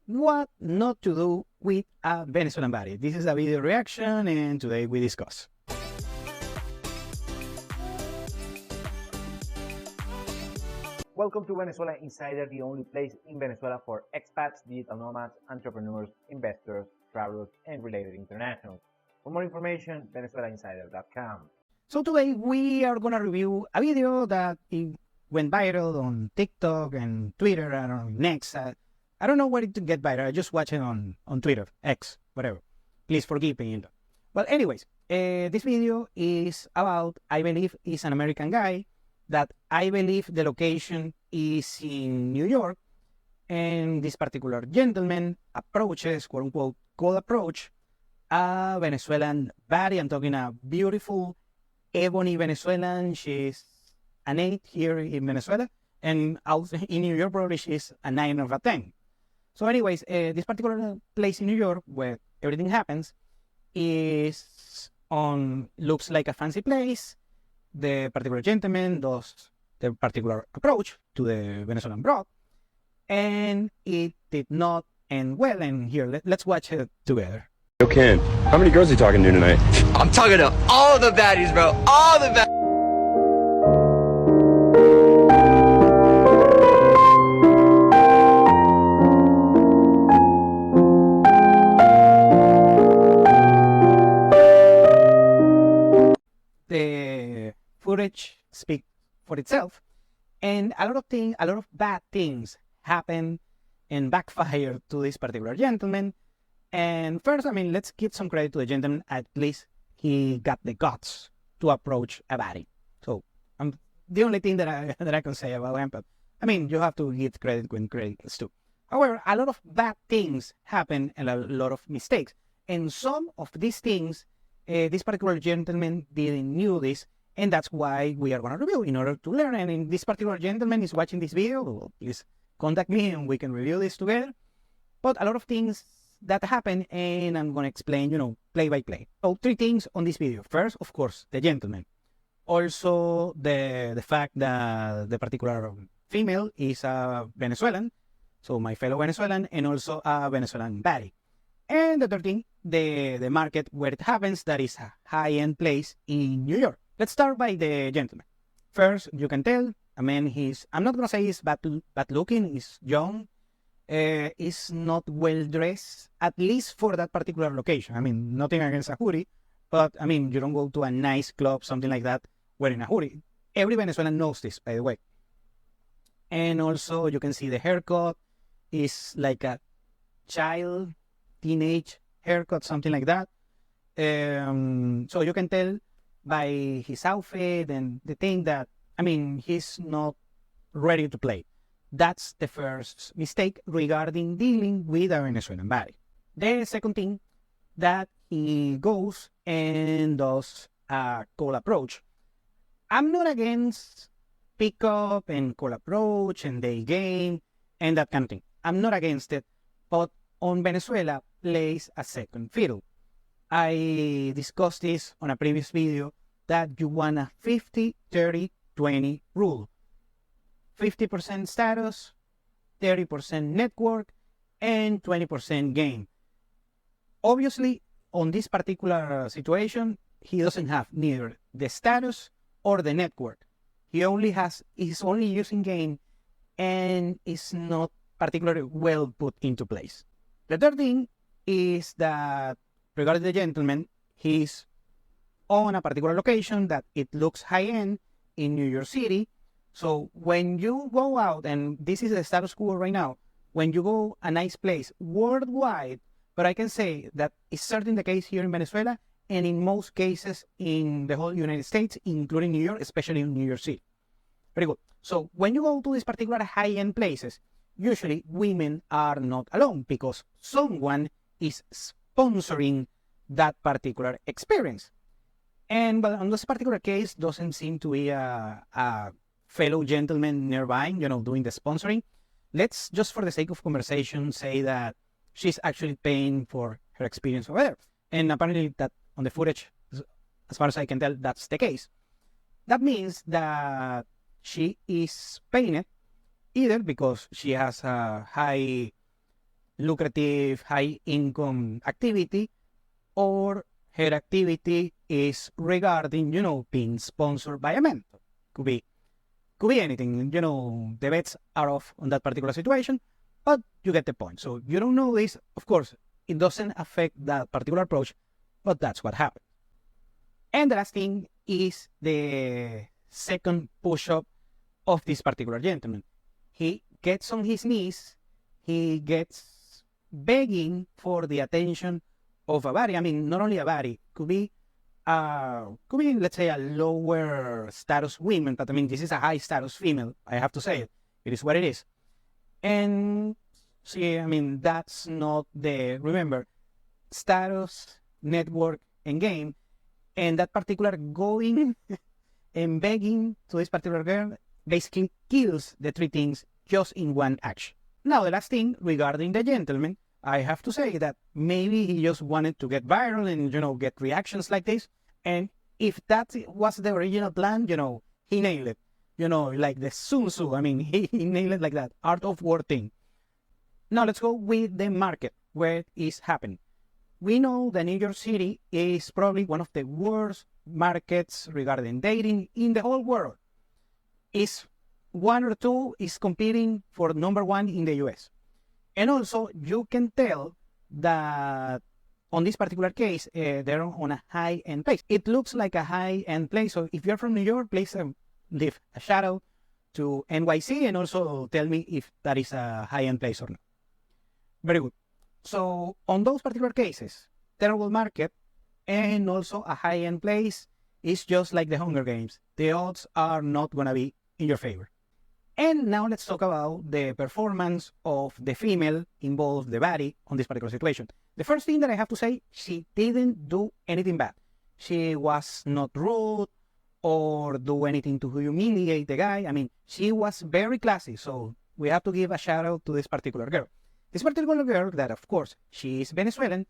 what not to do with a Venezuelan baddie. This is a video reaction, and today we discuss. Welcome to Venezuela Insider, the only place in Venezuela for expats, digital nomads, entrepreneurs, investors, travelers, and related internationals. For more information, venezuelainsider.com. So today we are gonna review a video that went viral on TikTok and Twitter and on Next. I don't know where it to get viral. I just watch it on Twitter, X, whatever. Please forgive me. Well, anyways, this video is about, I believe, is an American guy that I believe the location is in New York, and this particular gentleman approaches, quote unquote, cold approach, a Venezuelan baddie. I'm talking a beautiful ebony Venezuelan. She's an 8 here in Venezuela, and out in New York probably she's a 9 of a 10. So anyways, this particular place in New York where everything happens looks like a fancy place. The particular gentleman does the particular approach to the Venezuelan broad, and it did not end well. And here, let's watch it together. Yo, Ken, how many girls are you talking to tonight? I'm talking to all the baddies, bro. All the baddies. The footage speaks for itself, and a lot of bad things happen and backfire to this particular gentleman. And first, I mean, let's give some credit to the gentleman. At least he got the guts to approach a baddie. So the only thing that I can say about him, but I mean, you have to give credit when credit is due. However, a lot of bad things happen and a lot of mistakes, and some of these things, this particular gentleman didn't knew this, and that's why we are going to review in order to learn. And if this particular gentleman is watching this video, well, please contact me and we can review this together. But a lot of things that happen, and I'm going to explain, play by play. So 3 things on this video. First, of course, the gentleman. Also, the fact that the particular female is a Venezuelan, so my fellow Venezuelan, and also a Venezuelan baddie. And the third thing, the market where it happens, that is a high-end place in New York. Let's start by the gentleman. First, you can tell, I mean, I'm not going to say he's bad looking, he's young, is not well dressed, at least for that particular location. I mean, nothing against a hoodie, but I mean, you don't go to a nice club, something like that, wearing a hoodie. Every Venezuelan knows this, by the way. And also, you can see the haircut is like a child, teenage haircut, something like that. So you can tell by his outfit and the thing that, I mean, he's not ready to play. That's the first mistake regarding dealing with a Venezuelan baddie. The second thing, that he goes and does a call approach. I'm not against pick up and call approach and day game and that kind of thing. I'm not against it, but on Venezuela plays a second fiddle. I discussed this on a previous video that you want a 50-30-20 rule. 50% status, 30% network, and 20% game. Obviously, on this particular situation, he doesn't have neither the status or the network. He's only using game and is not particularly well put into place. The third thing is that regarding the gentleman, he's on a particular location that it looks high-end in New York City. So when you go out, and this is the status quo right now, when you go a nice place worldwide, but I can say that it's certainly the case here in Venezuela, and in most cases in the whole United States, including New York, especially in New York City. Very good. So when you go to these particular high-end places, usually women are not alone because someone is sponsoring that particular experience. And well, in this particular case, doesn't seem to be a fellow gentleman nearby, doing the sponsoring. Let's, just for the sake of conversation, say that she's actually paying for her experience over there. And apparently that on the footage, as far as I can tell, that's the case. That means that she is paying it either because she has a high lucrative, high-income activity, or her activity is regarding, being sponsored by a mentor. Could be anything, the bets are off on that particular situation, but you get the point. So you don't know this, of course, it doesn't affect that particular approach, but that's what happened. And the last thing is the second push-up of this particular gentleman. He gets on his knees, he gets begging for the attention of a baddie. I mean, not only a baddie, could be, let's say, a lower status woman, but I mean, this is a high status female, I have to say it. It is what it is. And see, I mean, that's not remember, status, network, and game. And that particular going and begging to this particular girl basically kills the three things just in one action. Now, the last thing regarding the gentleman, I have to say that maybe he just wanted to get viral and, get reactions like this. And if that was the original plan, he nailed it. Like the Sun Tzu, I mean, he nailed it like that. Art of war thing. Now, let's go with the market where it is happening. We know that New York City is probably one of the worst markets regarding dating in the whole world. Is one or two is competing for number one in the US. And also, you can tell that on this particular case, they're on a high-end place. It looks like a high-end place. So if you're from New York, please leave a shout out to NYC and also tell me if that is a high-end place or not. Very good. So on those particular cases, terrible market and also a high-end place is just like the Hunger Games. The odds are not going to be in your favor. And now let's talk about the performance of the female involved, the baddie, on this particular situation. The first thing that I have to say, she didn't do anything bad. She was not rude or do anything to humiliate the guy. I mean, she was very classy. So we have to give a shout out to this particular girl. This particular girl, that of course, she is Venezuelan,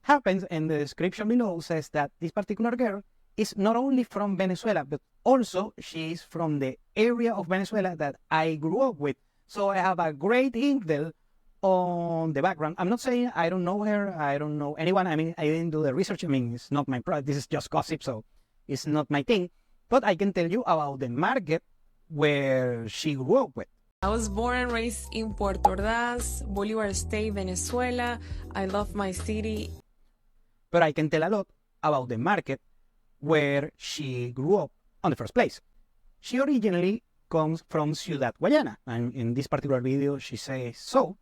happens, and the description below says that this particular girl is not only from Venezuela, but also she is from the area of Venezuela that I grew up with. So I have a great intel on the background. I'm not saying I don't know her, I don't know anyone. I mean, I didn't do the research. I mean, it's not my product. This is just gossip, so it's not my thing. But I can tell you about the market where she grew up with. I was born and raised in Puerto Ordaz, Bolivar State, Venezuela. I love my city. But I can tell a lot about the market where she grew up on the first place. She originally comes from Ciudad Guayana, and in this particular video she says so.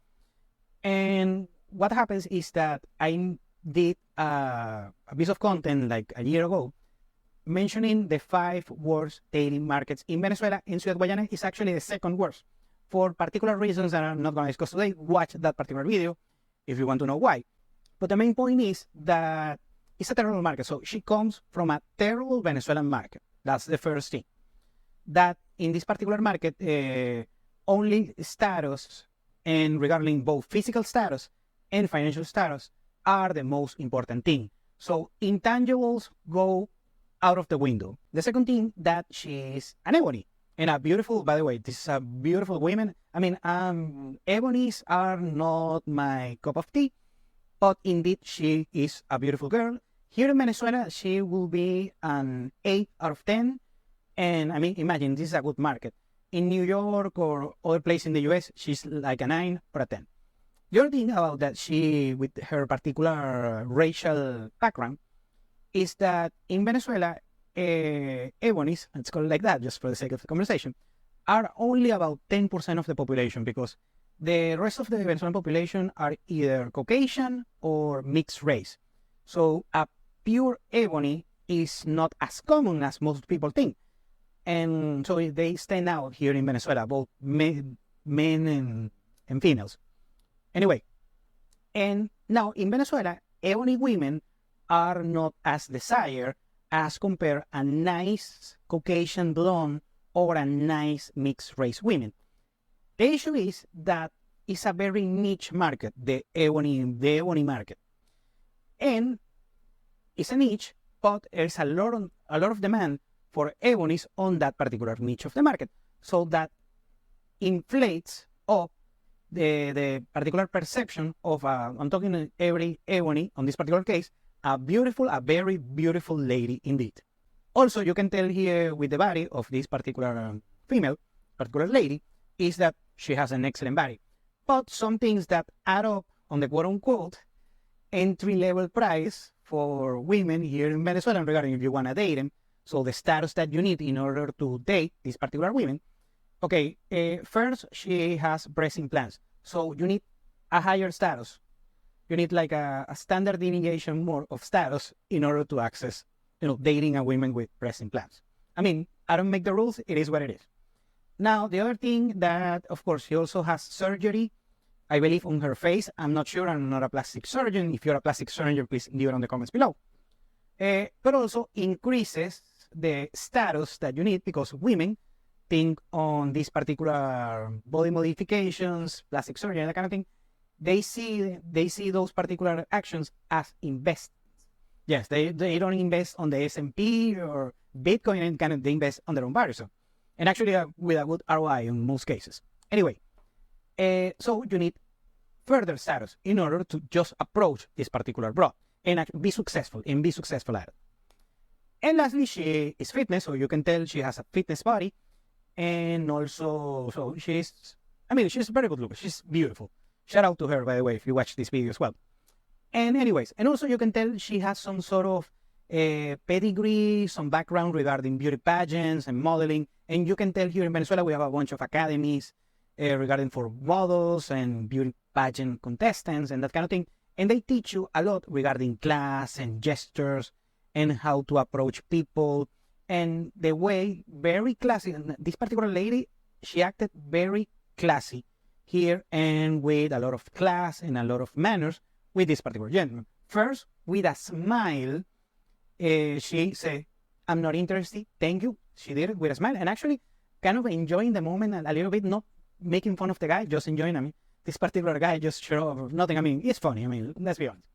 And what happens is that I did a piece of content like a year ago mentioning the 5 worst dating markets in Venezuela, and Ciudad Guayana is actually the second worst. For particular reasons that I'm not going to discuss today, watch that particular video if you want to know why. But the main point is that it's a terrible market. So she comes from a terrible Venezuelan market. That's the first thing. That in this particular market, only status and regarding both physical status and financial status are the most important thing. So intangibles go out of the window. The second thing, that she is an ebony. And a beautiful, by the way, this is a beautiful woman. I mean, ebonies are not my cup of tea, but indeed she is a beautiful girl. Here in Venezuela, she will be an 8 out of 10. And I mean, imagine, this is a good market. In New York or other place in the US, she's like a 9 or a 10. The other thing about that, she, with her particular racial background, is that in Venezuela, ebonies, let's call it like that, just for the sake of the conversation, are only about 10% of the population, because the rest of the Venezuelan population are either Caucasian or mixed race. So a pure ebony is not as common as most people think. And so they stand out here in Venezuela, both men and females. Anyway, and now in Venezuela, ebony women are not as desired as compare a nice Caucasian blonde or a nice mixed race women. The issue is that it's a very niche market, the ebony market. And it's a niche, but there's a lot of demand for ebonies on that particular niche of the market. So that inflates up the particular perception of, I'm talking every Ebony, on this particular case, a very beautiful lady indeed. Also, you can tell here with the body of this particular particular lady, is that she has an excellent body. But some things that add up on the quote-unquote entry-level price for women here in Venezuela regarding if you want to date them, so the status that you need in order to date these particular women. Okay, first, she has breast implants. So you need a higher status. You need like a standard deviation more of status in order to access, dating a woman with breast implants. I mean, I don't make the rules. It is what it is. Now, the other thing that, of course, she also has surgery, I believe, on her face. I'm not sure. I'm not a plastic surgeon. If you're a plastic surgeon, please leave it on the comments below. But also increases the status that you need, because women think on these particular body modifications, plastic surgery, and that kind of thing. They see those particular actions as investments. Yes, they don't invest on the S&P or Bitcoin, and kind of they invest on their own body. So, and actually with a good ROI in most cases. Anyway, so you need further status in order to just approach this particular broad and be successful at it. And lastly, she is fitness, so you can tell she has a fitness body. And also, so she's very good looking. She's beautiful. Shout out to her, by the way, if you watch this video as well. And anyways, and also you can tell she has some sort of pedigree, some background regarding beauty pageants and modeling. And you can tell here in Venezuela, we have a bunch of academies regarding for models and beauty pageant contestants and that kind of thing. And they teach you a lot regarding class and gestures and how to approach people. And the way, very classy, and this particular lady, she acted very classy here and with a lot of class and a lot of manners with this particular gentleman. First, with a smile, she said, "I'm not interested, thank you." She did it with a smile and actually kind of enjoying the moment a little bit, not making fun of the guy, just enjoying. I mean, this particular guy just showed off nothing. I mean, it's funny. I mean, let's be honest.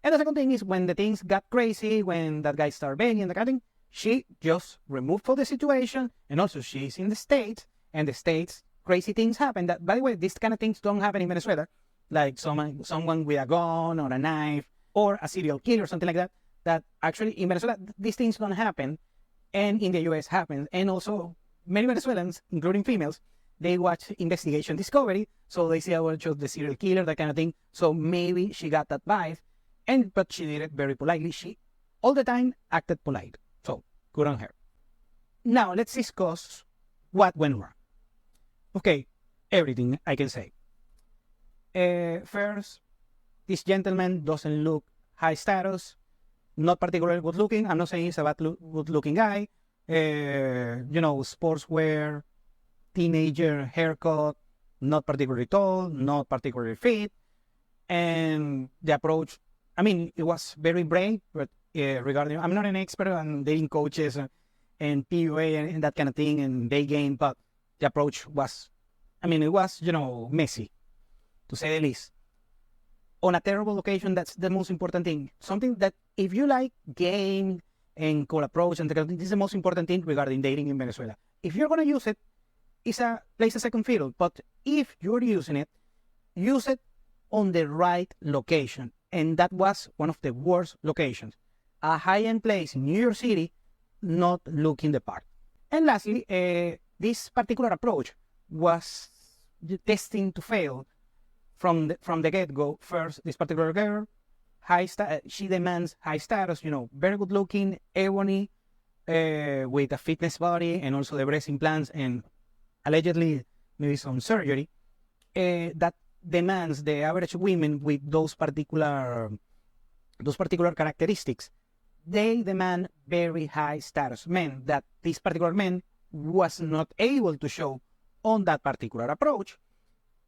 And the second thing is when the things got crazy, when that guy started begging and the kind of thing, she just removed from the situation. And also she's in the States, and the States, crazy things happen. That, by the way, these kind of things don't happen in Venezuela. Like someone with a gun or a knife or a serial killer or something like that. That actually in Venezuela, these things don't happen. And in the US happens. And also many Venezuelans, including females, they watch Investigation Discovery. So they see a bunch of the serial killer, that kind of thing. So maybe she got that vibe. But she did it very politely. She all the time acted polite. So good on her. Now let's discuss what went wrong. Okay, everything I can say. First, this gentleman doesn't look high status, not particularly good looking. I'm not saying he's a bad good looking guy. Sportswear, teenager haircut, not particularly tall, not particularly fit. And the approach, I mean, it was very brave, but regarding, I'm not an expert on dating coaches and PUA and that kind of thing and day game, but the approach was, it was, messy, to say the least. On a terrible location, that's the most important thing. Something that if you like game and cool approach, and this is the most important thing regarding dating in Venezuela. If you're going to use it, it's a place a second fiddle. But if you're using it, use it on the right location. And that was one of the worst locations. A high-end place in New York City, not looking the part. And lastly, this particular approach was destined to fail from the get-go. First, this particular girl, she demands high status, very good looking, ebony, with a fitness body and also the breast implants and allegedly maybe some surgery, that demands the average women with those particular characteristics. They demand very high status men that this particular man was not able to show on that particular approach.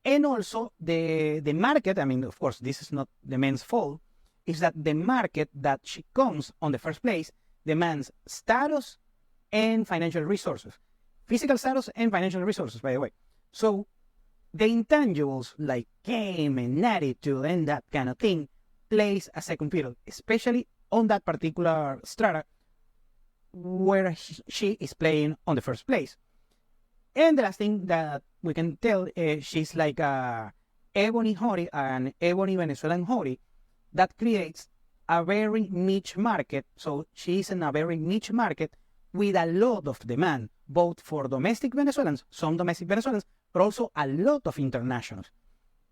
And also the market, of course, this is not the man's fault, is that the market that she comes on the first place demands status and financial resources. Physical status and financial resources, by the way. So the intangibles like game and attitude and that kind of thing plays a second fiddle, especially on that particular strata where she is playing on the first place. And the last thing that we can tell, she's like a ebony Hori and ebony Venezuelan Hori that creates a very niche market. So she's in a very niche market with a lot of demand, both for domestic Venezuelans, some domestic Venezuelans, but also a lot of internationals.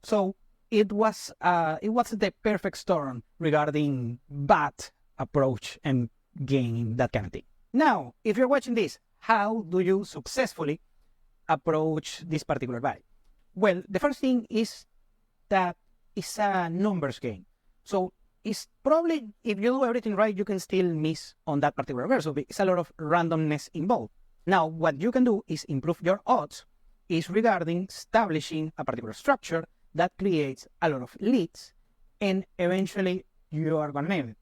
So it was the perfect storm regarding bat approach and game, that kind of thing. Now, if you're watching this, how do you successfully approach this particular bat? Well, the first thing is that it's a numbers game. So it's probably, if you do everything right, you can still miss on that particular verse. So it's a lot of randomness involved. Now, what you can do is improve your odds is regarding establishing a particular structure that creates a lot of leads, and eventually you are gonna nail it.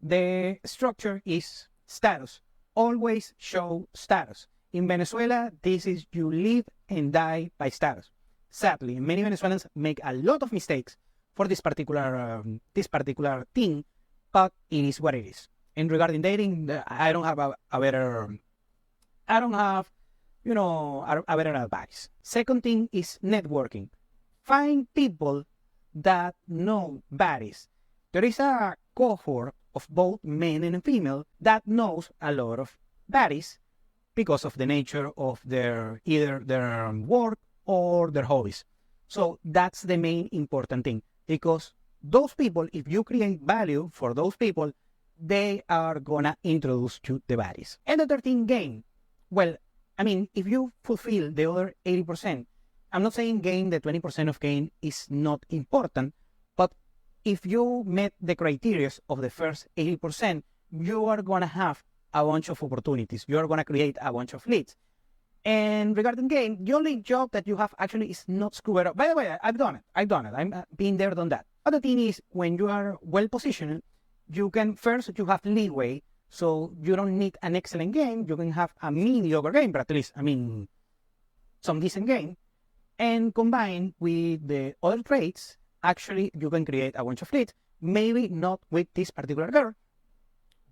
The structure is status. Always show status. In Venezuela, this is you live and die by status. Sadly, many Venezuelans make a lot of mistakes for this particular thing, but it is what it is. And regarding dating, I don't have a better advice. Second thing is networking. Find people that know baddies. There is a cohort of both men and female that knows a lot of baddies because of the nature of either their work or their hobbies. So that's the main important thing, because those people, if you create value for those people, they are gonna introduce you to the baddies. And the third thing, game. Well, I mean, if you fulfill the other 80%, I'm not saying gain, the 20% of gain is not important, but if you met the criteria of the first 80%, you are going to have a bunch of opportunities. You are going to create a bunch of leads. And regarding gain, the only job that you have actually is not screw it up. By the way, I've done it. I'm been there, done that. But the thing is, when you are well positioned, you have leeway. So you don't need an excellent game. You can have a mediocre game, but at least, some decent game. And combined with the other traits, actually, you can create a bunch of leads. Maybe not with this particular girl,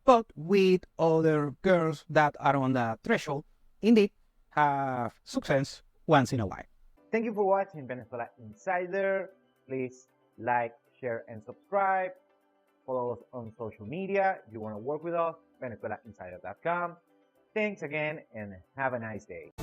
but with other girls that are on the threshold, indeed, have success once in a while. Thank you for watching Venezuela Insider. Please like, share, and subscribe. Follow us on social media. If you want to work with us, VenezuelaInsider.com. Thanks again, and have a nice day.